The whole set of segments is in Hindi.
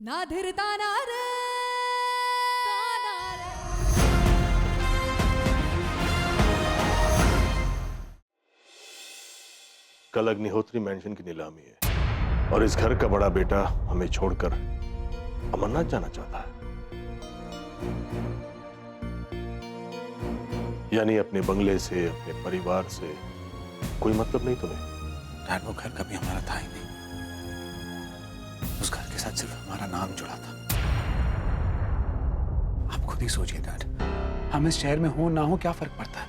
ना धीरता ना रे कल अग्निहोत्री मेंशन की नीलामी है और इस घर का बड़ा बेटा हमें छोड़कर अमरनाथ जाना चाहता है। यानी अपने बंगले से, अपने परिवार से कोई मतलब नहीं तुम्हें? डैड, वो घर कभी हमारा था ही नहीं। उस घर के साथ सिर्फ हमारा नाम जुड़ा था। आप खुद ही सोचिए डैड, हम इस शहर में हो ना हो क्या फर्क पड़ता है?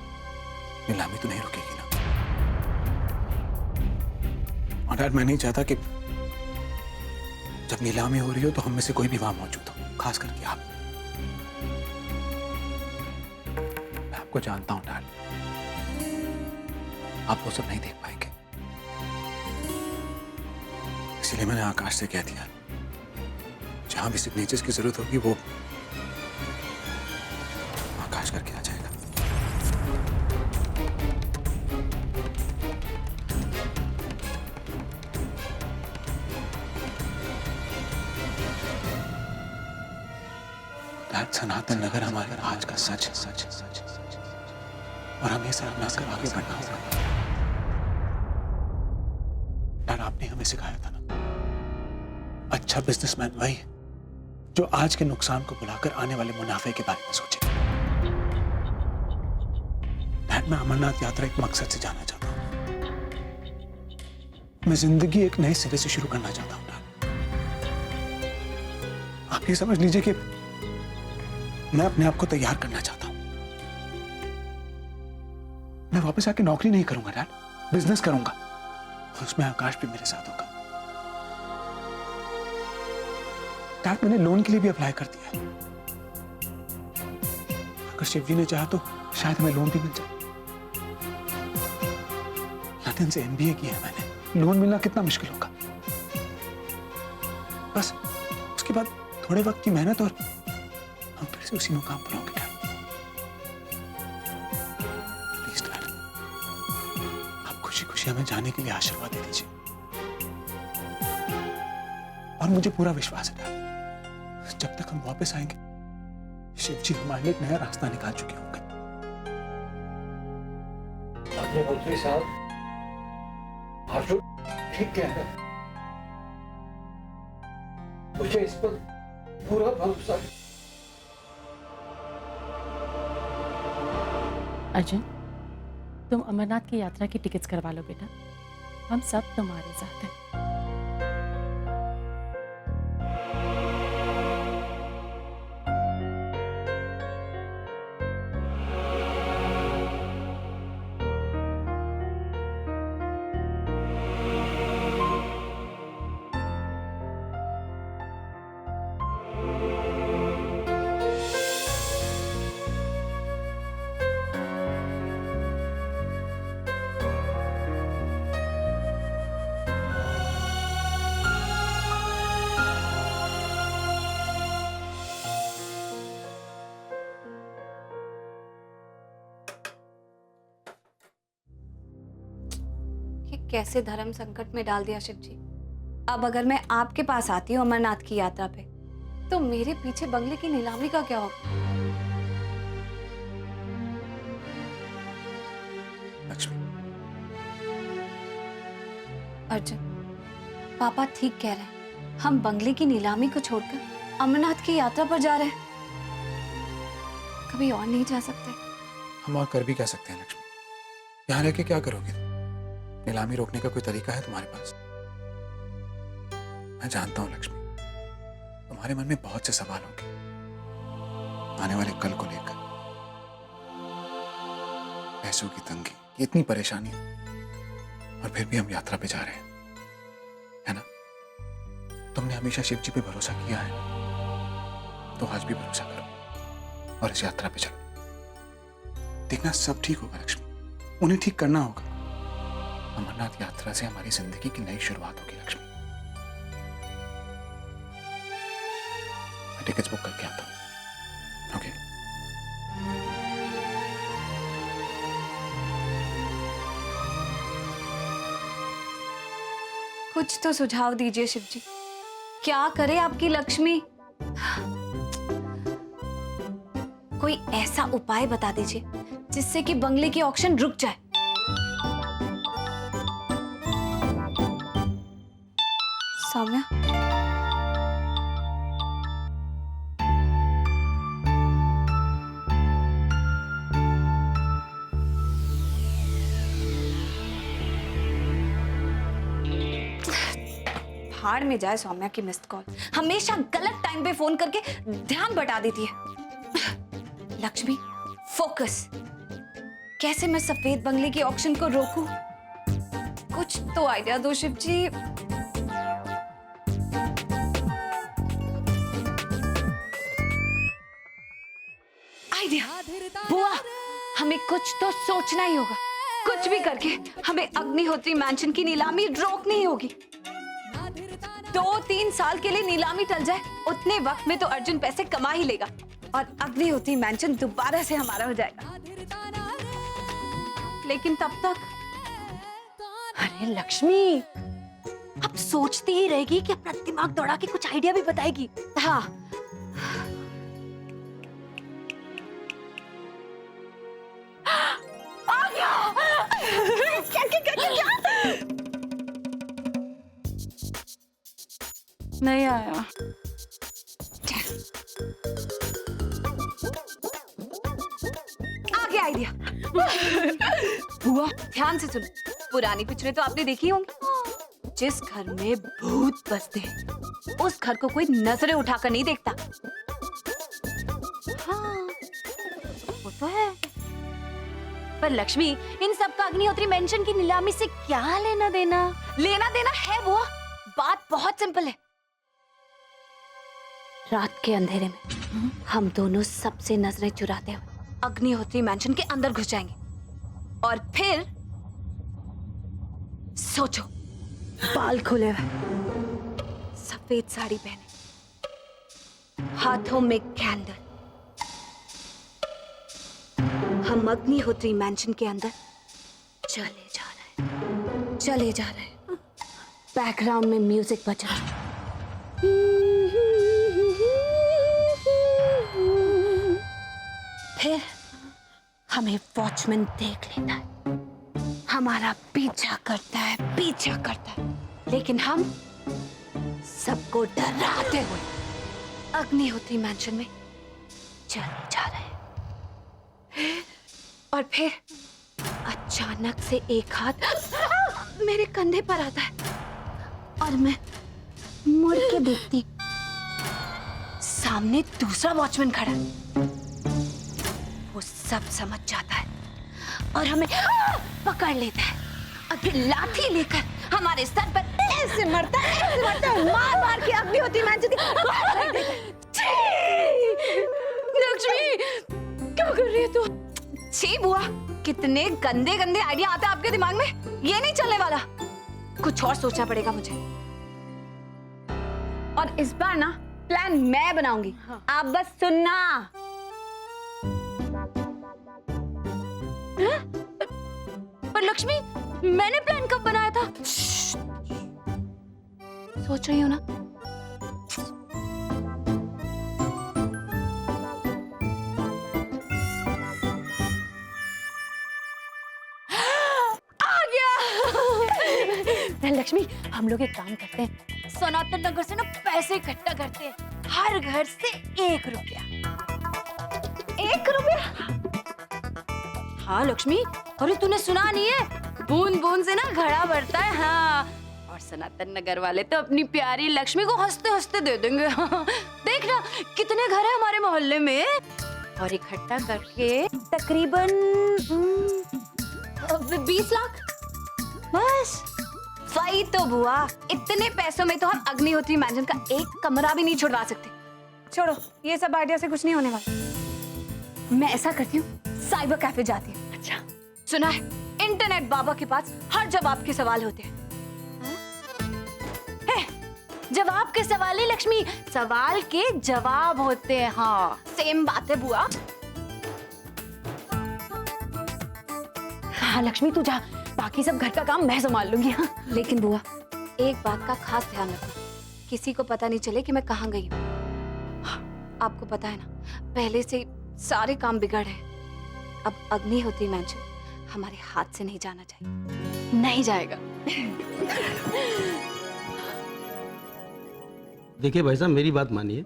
नीलामी तो नहीं रुकेगी ना। और डैड, मैं नहीं चाहता कि जब नीलामी हो रही हो तो हम में से कोई भी वहां मौजूद हो, खास करके आप। मैं आपको जानता हूं डैड, आप वो सब नहीं देख पाएंगे। इसलिए मैंने आकाश से कह दिया, जहां भी सिग्नेचर्स की जरूरत होगी वो आकाश करके आ जाएगा। डैड, सनातन नगर हमारे आज का सच है, सच है, सच है, सच है। और हमें इसे अपना कर आगे बढ़ना होगा। डैड, आपने हमें सिखाया था ना, अच्छा बिजनेसमैन वही है जो आज के नुकसान को बुलाकर आने वाले मुनाफे के बारे में सोचे। डैड, मैं अमरनाथ यात्रा एक मकसद से जाना चाहता हूं। मैं जिंदगी एक नए सिरे से शुरू करना चाहता हूं डैड। आप ये समझ लीजिए कि मैं अपने आप को तैयार करना चाहता हूं। मैं वापस आके नौकरी नहीं करूंगा डैड, बिजनेस करूंगा। उसमें आकाश भी मेरे साथ होगा। डैड, मैंने लोन के लिए भी अप्लाई कर दिया है। अगर शिवजी ने चाहा तो शायद हमें लोन भी मिल जाए। लंदन से एमबीए किया है मैंने, लोन मिलना कितना मुश्किल होगा। बस उसके बाद थोड़े वक्त की मेहनत और हम फिर से उसी मुकाम पर होंगे डैड। प्लीज डैड, आप खुशी खुशी हमें जाने के लिए आशीर्वाद दे दीजिए। और मुझे पूरा विश्वास है डैड, जब तक हम वापस आएंगे शिव जी हमारे लिए एक नया रास्ता निकाल चुके होंगे। अग्निहोत्री साहब, आशु ठीक कह रहे हैं। मुझे इस पर पूरा भरोसा है। अर्जुन, तुम अमरनाथ की यात्रा की टिकट्स करवा लो बेटा, हम सब तुम्हारे साथ हैं। ये कैसे धर्म संकट में डाल दिया शिव जी। अब अगर मैं आपके पास आती हूँ अमरनाथ की यात्रा पे, तो मेरे पीछे बंगले की नीलामी का क्या होगा? लक्ष्मी, अर्जुन, पापा ठीक कह रहे हैं, हम बंगले की नीलामी को छोड़कर अमरनाथ की यात्रा पर जा रहे हैं। कभी और नहीं जा सकते? हम और कर भी क्या सकते हैं लक्ष्मी? यहाँ रह के क्या करोगे तुम? नीलामी रोकने का कोई तरीका है तुम्हारे पास? मैं जानता हूं लक्ष्मी, तुम्हारे मन में बहुत से सवाल होंगे आने वाले कल को लेकर। पैसों की तंगी, ये इतनी परेशानी, और फिर भी हम यात्रा पे जा रहे हैं, है ना? तुमने हमेशा शिव जी पे भरोसा किया है, तो आज भी भरोसा करो और इस यात्रा पे चलो। देखना सब ठीक होगा लक्ष्मी, उन्हें ठीक करना होगा। अमरनाथ यात्रा से हमारी जिंदगी की नई शुरुआत होगी लक्ष्मी। मैं टिकट्स बुक करके आता हूं। ओके? कुछ तो सुझाव दीजिए शिव जी। क्या करे आपकी लक्ष्मी? कोई ऐसा उपाय बता दीजिए जिससे कि बंगले की ऑक्शन रुक जाए। सौम्या, भाड़ में जाए सौम्या की मिस्ड कॉल। हमेशा गलत टाइम पे फोन करके ध्यान बटा देती है। लक्ष्मी, फोकस। कैसे मैं सफेद बंगले की ऑक्शन को रोकूं? कुछ तो आइडिया दो शिव जी। आइडिया। बुआ, हमें कुछ तो सोचना ही होगा। कुछ भी करके हमें अग्निहोत्री मैंशन की नीलामी रोकनी होगी। 2-3 साल के लिए नीलामी टल जाए, उतने वक्त में तो अर्जुन पैसे कमा ही लेगा और अग्निहोत्री मैंशन दोबारा से हमारा हो जाएगा। लेकिन तब तक अरे लक्ष्मी, अब सोचती ही रहेगी कि अपना दिमाग दौड़ा के कुछ आइडिया भी बताएगी। हाँ, आ गया। क्या? नहीं आया। आ गया आइडिया। बुआ, ध्यान से सुनो। पुरानी पिक्चरें तो आपने देखी होंगी। जिस घर में भूत बसते हैं उस घर को कोई नजरें उठाकर नहीं देखता। हाँ, वो तो है। पर लक्ष्मी, इन सब का अग्निहोत्री मेंशन की नीलामी से क्या लेना देना? लेना देना है बुआ। बात बहुत सिंपल है। रात के अंधेरे में हम दोनों सबसे नजरें चुराते हुए अग्निहोत्री मैंशन के अंदर घुस जाएंगे और फिर सोचो, बाल खुले हुए, सफेद साड़ी पहने, हाथों में कैंडल, हम अग्निहोत्री मैंशन के अंदर चले जा रहे हैं। बैकग्राउंड में म्यूजिक बज रहा है। फिर हमें वॉचमैन देख लेता है, हमारा पीछा करता है, लेकिन हम सबको डराते हुए अग्निहोत्री मैंशन में चले जा रहे हैं। और फिर अचानक से एक हाथ मेरे कंधे पर आता है और मैं मुड़ के देखती, सामने दूसरा वॉचमैन खड़ा है। वो सब समझ जाता है और हमें पकड़ लेता है और फिर लाठी लेकर हमारे सर पर ऐसे मरता है, मार के अग्निहोत्री मैंशन लक्ष्मी, क्या कर रही है तू? छी बुआ, कितने गंदे गंदे आइडिया आते हैं आपके दिमाग में। ये नहीं चलने वाला, कुछ और सोचना पड़ेगा मुझे। और इस बार ना प्लान मैं बनाऊंगी। हाँ। आप बस सुनना। पर लक्ष्मी, मैंने प्लान कब बनाया था? सोच रही हो ना? आ गया। लक्ष्मी, हम लोग एक काम करते हैं, सनातन नगर से ना पैसे इकट्ठा करते हैं, हर घर से 1 रुपया। 1 रुपया? हाँ लक्ष्मी, अरे तूने सुना नहीं है? बूंद बूंद से ना घड़ा भरता है। हाँ, और सनातन नगर वाले तो अपनी प्यारी लक्ष्मी को हंसते हंसते दे देंगे। देखना कितने घर है हमारे मोहल्ले में, और इकट्ठा करके तकरीबन 20 लाख बस। वही तो बुआ, इतने पैसों में तो हम अग्निहोत्री मैंशन का एक कमरा भी नहीं छुड़वा सकते। छोड़ो, ये सब आइडिया से कुछ नहीं होने वाला। मैं ऐसा करती हूँ, साइबर कैफे जाती हूँ। अच्छा, सुना है इंटरनेट बाबा के पास हर जवाब के सवाल होते हैं। जवाब के सवाल ही लक्ष्मी, सवाल के जवाब होते हैं। हाँ, सेम बात है बुआ। हाँ लक्ष्मी, तू जा, बाकी सब घर का काम मैं संभाल लूंगी। हाँ। लेकिन बुआ, एक बात का खास ध्यान रखो किसी को पता नहीं चले कि मैं कहाँ गई हूँ। आपको पता है ना, पहले से सारे काम बिगड़ हैं। अब अग्निहोत्री मैंशन हमारे हाथ से नहीं जाना चाहिए। नहीं जाएगा। देखिए भाई साहब, मेरी बात मानिए,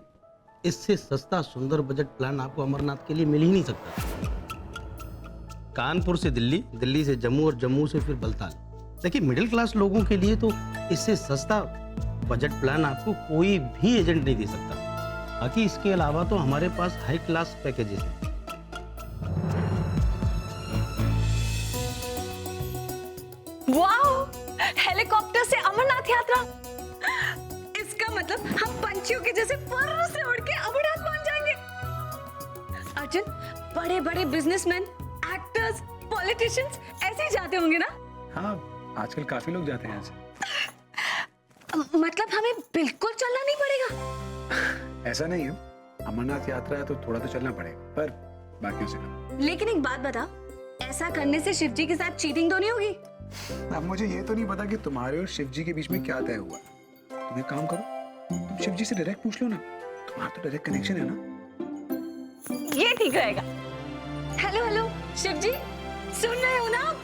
इससे सस्ता सुंदर बजट प्लान आपको अमरनाथ के लिए मिल ही नहीं सकता। कानपुर से दिल्ली, दिल्ली से जम्मू और जम्मू से फिर बलताल। देखिए मिडिल क्लास लोगों के लिए तो इससे सस्ता बजट प्लान आपको कोई भी एजेंट नहीं दे सकता। बाकी इसके अलावा तो हमारे पास हाई क्लास पैकेजेस हैं। वाओ, हेलीकॉप्टर से अमरनाथ यात्रा। इसका मतलब हम पंछियों के जैसे फर से उड़ के अमरनाथ पहुंच जाएंगे। अर्जुन, बड़े बड़े बिजनेसमैन, एक्टर्स, पॉलिटिशियंस ऐसे ही जाते होंगे ना? हाँ, आजकल काफी लोग जाते हैं ऐसे। मतलब हमें बिल्कुल चलना नहीं पड़ेगा? ऐसा नहीं है, अमरनाथ यात्रा है तो थोड़ा तो चलना पड़ेगा, पर बाकियों से कम। लेकिन एक बात बता, ऐसा करने से शिव जी के साथ चीटिंग तो नहीं होगी? अब मुझे ये तो नहीं पता कि तुम्हारे और शिव जी के बीच में क्या तय हुआ। तुम एक काम करो, तुम शिव जी से डायरेक्ट पूछ लो ना, तुम्हारा तो डायरेक्ट कनेक्शन है ना। ये ठीक रहेगा। हेलो हेलो शिव जी, सुन रहे हो ना?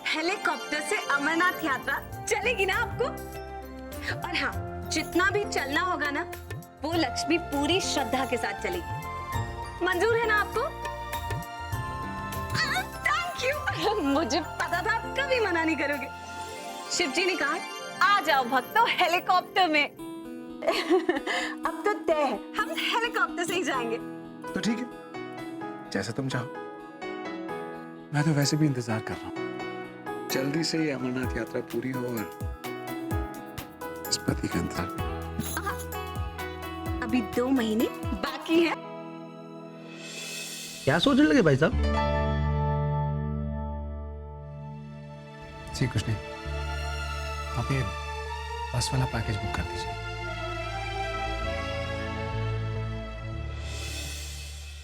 हेलीकॉप्टर से अमरनाथ यात्रा चलेगी ना आपको? और हाँ, जितना भी चलना होगा ना, वो लक्ष्मी पूरी श्रद्धा के साथ चलेगी। मंजूर है ना आपको? Thank you. मुझे पता था आप कभी मना नहीं करोगे। शिव जी ने कहा, आ जाओ भक्तों हेलीकॉप्टर में। अब तो तय है, हम हेलीकॉप्टर से ही जाएंगे। तो ठीक है, जैसा तुम चाहो। मैं तो वैसे भी इंतजार कर रहा हूँ, जल्दी से ये अमरनाथ यात्रा पूरी हो और इस पति का इंतजार। अभी 2 महीने बाकी है। क्या सोचने लगे भाई साहब? जी कुछ नहीं, आप ये बस वाला पैकेज बुक कर दीजिए।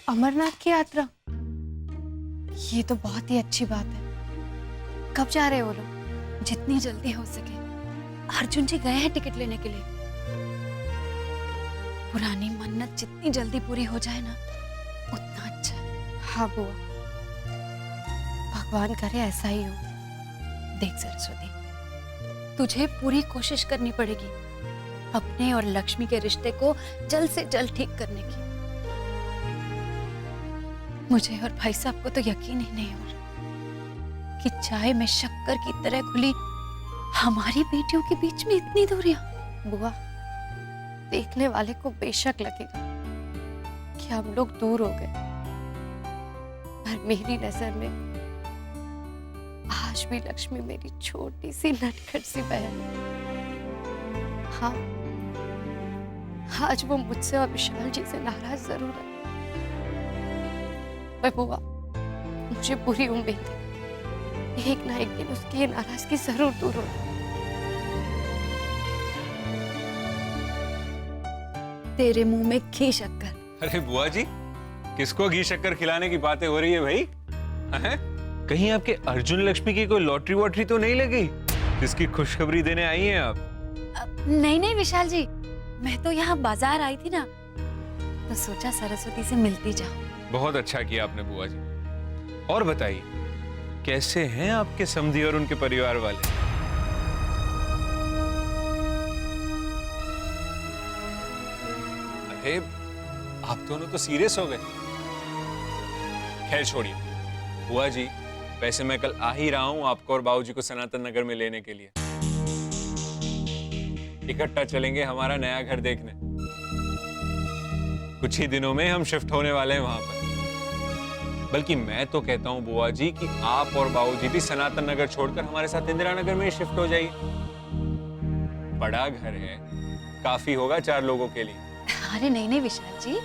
अमरनाथ की यात्रा, ये तो बहुत ही अच्छी बात है। कब जा रहे हो वो लोग? जितनी जल्दी हो सके। अर्जुन जी गए हैं टिकट लेने के लिए। पुरानी मन्नत जितनी जल्दी पूरी हो जाए ना, उतना अच्छा है। हाँ बुआ, भगवान करे ऐसा ही हो। देख सरस्वती, तुझे पूरी कोशिश करनी पड़ेगी अपने और लक्ष्मी के रिश्ते को जल्द से जल्द ठीक करने की। मुझे और भाई साहब को तो यकीन ही नहीं हो रहा कि चाय में शक्कर की तरह घुली हमारी बेटियों के बीच में इतनी दूरियां। बुआ, देखने वाले को बेशक लगेगा कि हम लोग दूर हो गए, पर मेरी नजर में आज भी लक्ष्मी मेरी छोटी सी नटखट सी बहन है। हाँ, आज वो मुझसे और विशाल जी से नाराज जरूर है, पर बुआ मुझे पूरी उम्मीद है एक ना एक दिन उसकी ये नाराजगी जरूर दूर होगी। तेरे मुंह में घी शक्कर। अरे बुआ जी, किसको घी शक्कर खिलाने की बातें हो रही है भाई? हैं? कहीं आपके अर्जुन लक्ष्मी की कोई लॉटरी वॉटरी तो नहीं लगी जिसकी खुशखबरी देने आई हैं आप? नहीं नहीं विशाल जी, मैं तो यहाँ बाजार आई थी ना, तो सोचा सरस्वती से मिलती जाऊं। बहुत अच्छा किया आपने बुआ जी। और बताइए, कैसे हैं आपके समधी और उनके परिवार वाले? अरे आप दोनों तो सीरियस हो गए। खैर छोड़िए बुआ जी, वैसे मैं कल आ ही रहा हूं आपको और बाबूजी को सनातन नगर में लेने के लिए। इकट्ठा चलेंगे हमारा नया घर देखने। कुछ ही दिनों में हम शिफ्ट होने वाले हैं वहां पर। बल्कि मैं तो कहता हूं बुआ जी कि आप और बाबूजी भी सनातन नगर छोड़कर हमारे साथ इंदिरा नगर में शिफ्ट हो जाइए। बड़ा घर है, काफी होगा 4 लोगों के लिए। अरे नहीं नहीं विशाल जी,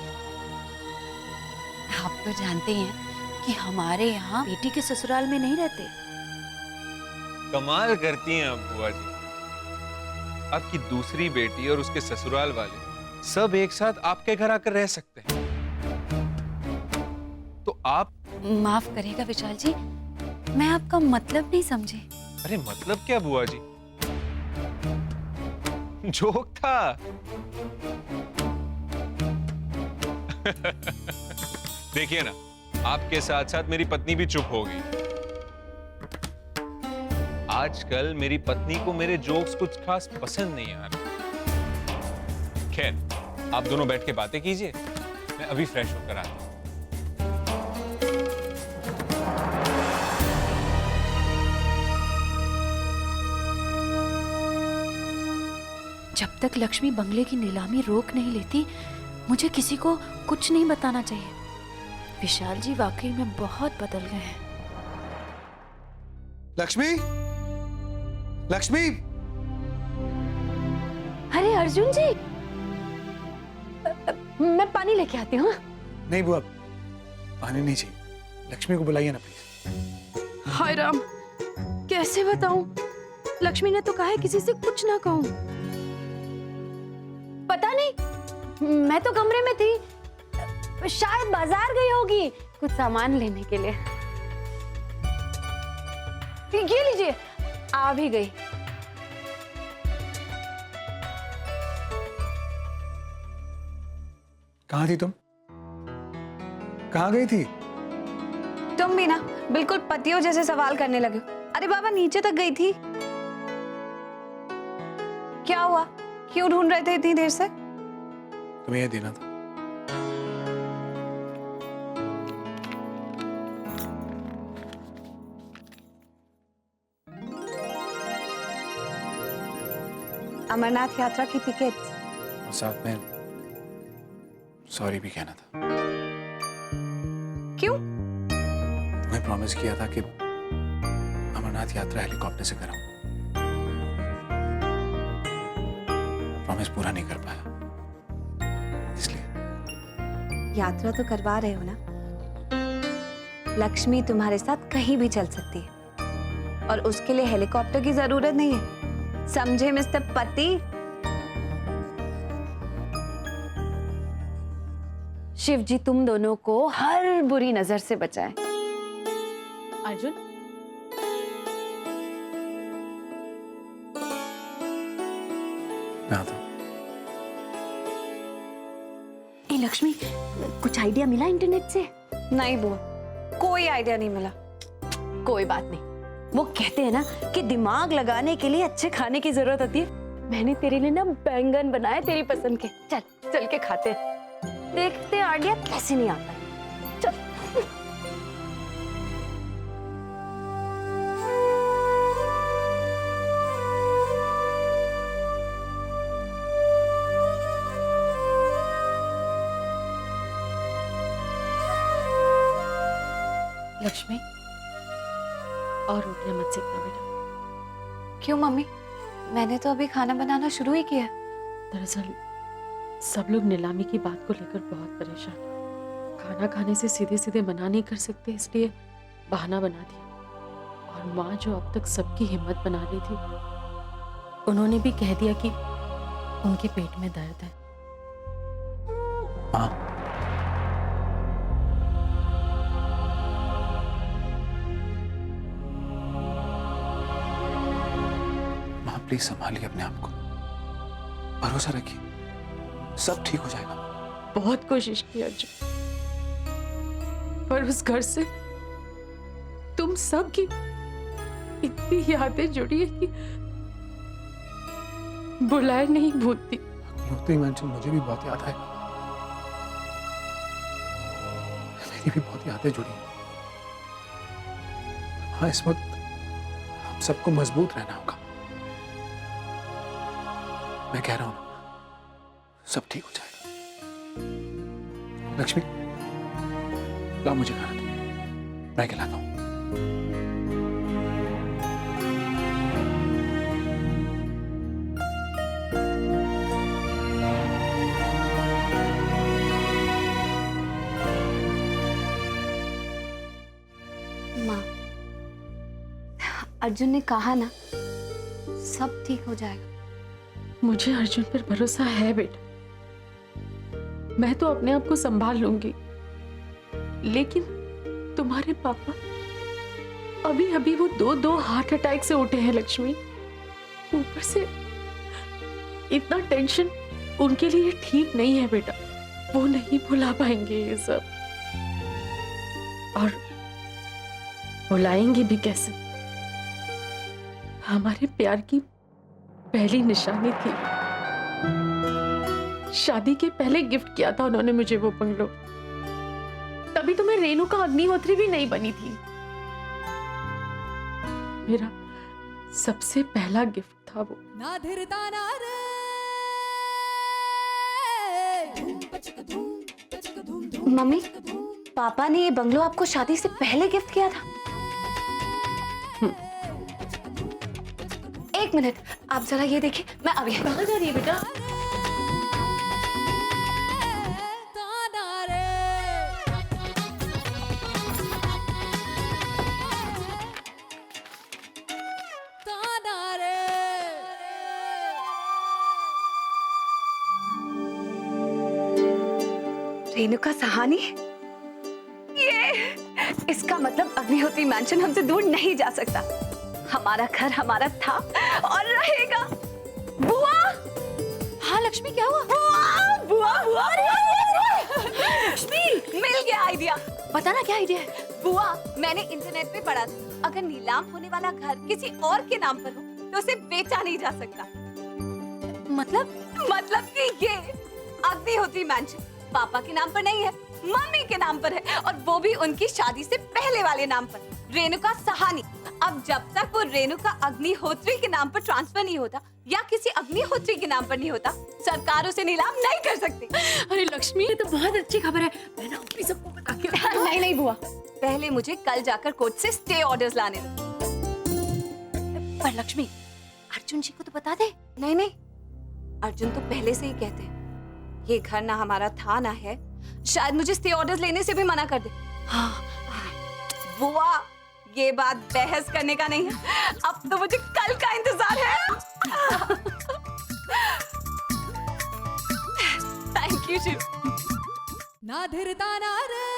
आप तो जानते ही हैं कि हमारे यहाँ बेटी के ससुराल में नहीं रहते। कमाल करती हैं आप बुआ जी। आपकी दूसरी बेटी और उसके ससुराल वाले सब एक साथ आपके घर आकर रह सकते हैं, तो आप? माफ करिएगा विशाल जी, मैं आपका मतलब नहीं समझी। अरे मतलब क्या बुआ जी? जोक था। देखिए ना, आपके साथ साथ मेरी पत्नी भी चुप हो गई। आजकल मेरी पत्नी को मेरे जोक्स कुछ खास पसंद नहीं आ रहे। खैर, आप दोनों बैठ के बातें कीजिए, मैं अभी फ्रेश होकर आता हूं। जब तक लक्ष्मी बंगले की नीलामी रोक नहीं लेती, मुझे किसी को कुछ नहीं बताना चाहिए। विशाल जी वाकई में बहुत बदल गए हैं। लक्ष्मी, लक्ष्मी, अरे अर्जुन जी, मैं पानी लेके आती हूँ। नहीं बुआ, पानी नहीं चाहिए। लक्ष्मी को बुलाइए ना प्लीज। हाय राम, कैसे बताऊं? लक्ष्मी ने तो कहा है किसी से कुछ ना कहूं। पता नहीं, मैं तो कमरे में थी, शायद बाजार गई होगी कुछ सामान लेने के लिए। ये लीजिए, आ भी गई। कहाँ थी तुम? कहाँ गई थी? तुम भी ना बिल्कुल पतियों जैसे सवाल करने लगे। अरे बाबा, नीचे तक गई थी। क्या हुआ? क्यों ढूंढ रहे थे इतनी देर से? तुम्हें यह देना था। अमरनाथ यात्रा की टिकट और साथ में सॉरी भी कहना था। क्यों? तुम्हें प्रॉमिस किया था कि अमरनाथ यात्रा हेलीकॉप्टर से कराऊं। प्रॉमिस पूरा नहीं कर पाया, इसलिए। यात्रा तो करवा रहे हो ना? लक्ष्मी तुम्हारे साथ कहीं भी चल सकती है और उसके लिए हेलीकॉप्टर की जरूरत नहीं है, समझे मिस्टर पति? शिव जी तुम दोनों को हर बुरी नजर से बचाए। अर्जुन, मैं आता हूं। ए लक्ष्मी, कुछ आइडिया मिला इंटरनेट से? नहीं बुआ, कोई आइडिया नहीं मिला। कोई बात नहीं, वो कहते हैं ना कि दिमाग लगाने के लिए अच्छे खाने की जरूरत होती है। मैंने तेरे लिए ना बैंगन बनाए तेरी पसंद के। चल चल के खाते हैं, देखते हैं आइडिया कैसे नहीं आता है। चल। लक्ष्मी, और रोटियां मत सेकना बेटा। क्यों मम्मी? मैंने तो अभी खाना बनाना शुरू ही किया। दरअसल सब लोग नीलामी की बात को लेकर बहुत परेशान हैं। खाना खाने से सीधे सीधे मना नहीं कर सकते, इसलिए बहाना बना दिया। और माँ जो अब तक सबकी हिम्मत बना ली थी, उन्होंने भी कह दिया कि उनके पेट में दर्द है। माँ, प्लीज संभालिए अपने आप को, भरोसा रखिए, सब ठीक हो जाएगा। बहुत कोशिश की अर्जुन, पर उस घर से तुम सब की इतनी यादें जुड़ी है कि बुलाए नहीं भूलती। होती मेंशन मुझे भी बहुत याद है, मेरी भी बहुत यादें जुड़ी हैं। हाँ, इस वक्त हम सबको मजबूत रहना होगा। मैं कह रहा हूं ना, सब ठीक हो जाएगा। लक्ष्मी, लाओ मुझे खाना दो, मैं खिलाता हूं। माँ, अर्जुन ने कहा ना सब ठीक हो जाएगा। मुझे अर्जुन पर भरोसा है बेटा, मैं तो अपने आप को संभाल लूंगी। लेकिन तुम्हारे पापा अभी अभी वो दो हार्ट अटैक से उठे हैं लक्ष्मी। ऊपर से इतना टेंशन उनके लिए ठीक नहीं है बेटा। वो नहीं भुला पाएंगे ये सब, और भुलाएंगे भी कैसे? हमारे प्यार की पहली निशानी थी। शादी के पहले गिफ्ट किया था उन्होंने मुझे वो बंगलो। तभी तो मैं रेणुका अग्निहोत्री भी नहीं बनी थी। मेरा सबसे पहला गिफ्ट था वो। मम्मी, पापा ने ये बंगलो आपको शादी से पहले गिफ्ट किया था? एक मिनट, आप जरा ये देखिए, मैं अभी कहाँ जा रही है बेटा? रेणुका सहानी, ये इसका मतलब अग्निहोत्री मैंशन हमसे दूर नहीं जा सकता। हमारा घर हमारा था और रहेगा। बुआ! हाँ लक्ष्मी, क्या हुआ? बुआ! बुआ! बुआ! लक्ष्मी, मिल गया आइडिया। बताना क्या आइडिया है? बुआ, मैंने इंटरनेट पे पढ़ा था, अगर नीलाम होने वाला घर किसी और के नाम पर हो तो उसे बेचा नहीं जा सकता। मतलब कि ये अग्निहोत्री मैंशन पापा के नाम पर नहीं है, मम्मी के नाम पर है, और वो भी उनकी शादी से पहले वाले नाम पर, रेणुका सहानी। अब जब तक वो रेणुका अग्निहोत्री के नाम पर ट्रांसफर नहीं होता या किसी अग्निहोत्री के नाम पर नहीं होता, सरकार उसे नीलाम नहीं कर सकती। अरे लक्ष्मी, ये तो बहुत अच्छी खबर है। मैं ना अपनी सबको बता के नहीं बुआ, पहले मुझे कल जाकर कोर्ट से स्टे ऑर्डर्स लाने दो। पर लक्ष्मी, अर्जुन जी को तो बता दे। नहीं, अर्जुन तो पहले से ही कहते हैं ये घर ना हमारा था ना है, शायद मुझे स्टे ऑर्डर्स लेने से भी मना कर दे। हाँ, बुआ, ये बात बहस करने का नहीं है, अब तो मुझे कल का इंतजार है। Thank you Shiv. ना धीरता ना रे